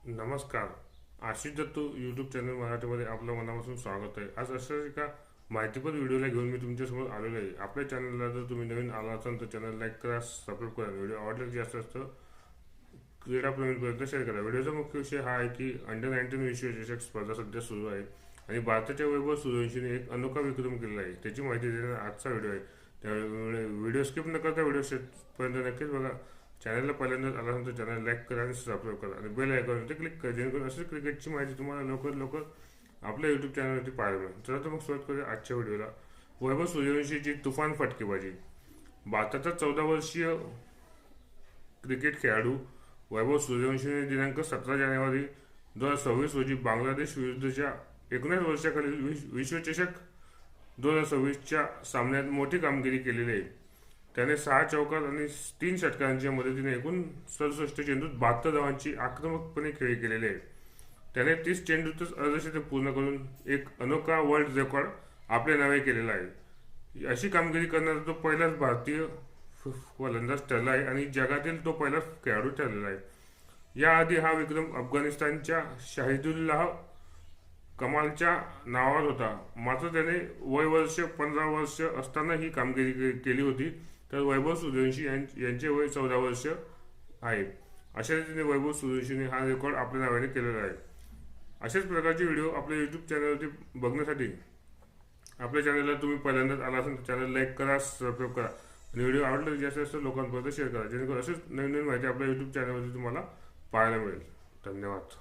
नमस्कार. Ashish Dattu YouTube channel मराठीमध्ये आपलं मनापासून स्वागत आहे. आज असं एका माहितीपर व्हिडिओला घेऊन मी तुमच्यासमोर आलेलो आहे. आपल्या चॅनलला जर तुम्ही नवीन आला असाल तर चॅनल लाईक करा, सबस्क्राईब करा. व्हिडिओ आवडला जास्त असतं क्रीडाप्रेमींपर्यंत शेअर करा. व्हिडिओचा मुख्य विषय हा आहे की अंडर-19 विश्वचषक स्पर्धा सध्या सुरू आहे आणि भारताच्या वैभव सूर्यवंशीने एक अनोखा विक्रम केलेला आहे. त्याची माहिती देण्याचा आजचा व्हिडिओ आहे. त्यामुळे व्हिडिओ स्किप न करता व्हिडिओ शेवटपर्यंत नक्कीच बघा. चॅनलला पहिल्यांदाच आला असेल तर चॅनल लाईक करा आणि सबस्क्राईब करा आणि बेल आयकॉनवरती क्लिक करा, जेणेकरून अशीच क्रिकेटची माहिती तुम्हाला लवकर लवकर आपल्या यूट्यूब चॅनलवरती पाहायला मिळेल. चला तर मग सुरुवात करूया आजच्या व्हिडिओला. वैभव सूर्यवंशीची तुफान फटकेबाजी. भारताचा 14 वर्षीय क्रिकेट खेळाडू वैभव सूर्यवंशीने दिनांक 17 जानेवारी 2026 रोजी बांगलादेश विरुद्धच्या 19 वर्षाखालील विश्वचषक 2026च्या सामन्यात मोठी कामगिरी केलेली आहे. त्याने 6 चौकार आणि 3 षटकांच्या मदतीने एकूण 67 चेंडूत 72 धावांची आक्रमकपणे खेळी केलेली आहे. त्याने 30 चेंडूतच अर्धशतक पूर्ण करून एक अनोखा वर्ल्ड रेकॉर्ड आपल्या नावे केलेला आहे. अशी कामगिरी करणारा तो पहिलाच भारतीय फलंदाज ठरला आहे आणि जगातील तो पहिलाच खेळाडू ठरलेला आहे. याआधी हा विक्रम अफगाणिस्तानच्या शाहिदुल्लाह कमालच्या नावावर होता, मात्र त्याने वय वर्ष 15 वर्ष असताना ही कामगिरी केली होती. तर वैभव सूर्यवंशी यांचे वय 14 वर्ष आहे. अशा रीतीने वैभव सूर्यवंशीने हा रेकॉर्ड आपल्या नावाने केलेला आहे. अशाच प्रकारचे व्हिडिओ आपल्या यूट्यूब चॅनलवरती बघण्यासाठी आपल्या चॅनलला तुम्ही पहिल्यांदाच आला असेल तर चॅनल लाईक करा, सबस्क्राईब करा आणि व्हिडिओ आवडला जास्त जास्त लोकांपर्यंत शेअर करा, जेणेकरून असेच नवीन नवीन माहिती आपल्या यूट्यूब चॅनलवरती तुम्हाला पाहायला मिळेल. धन्यवाद.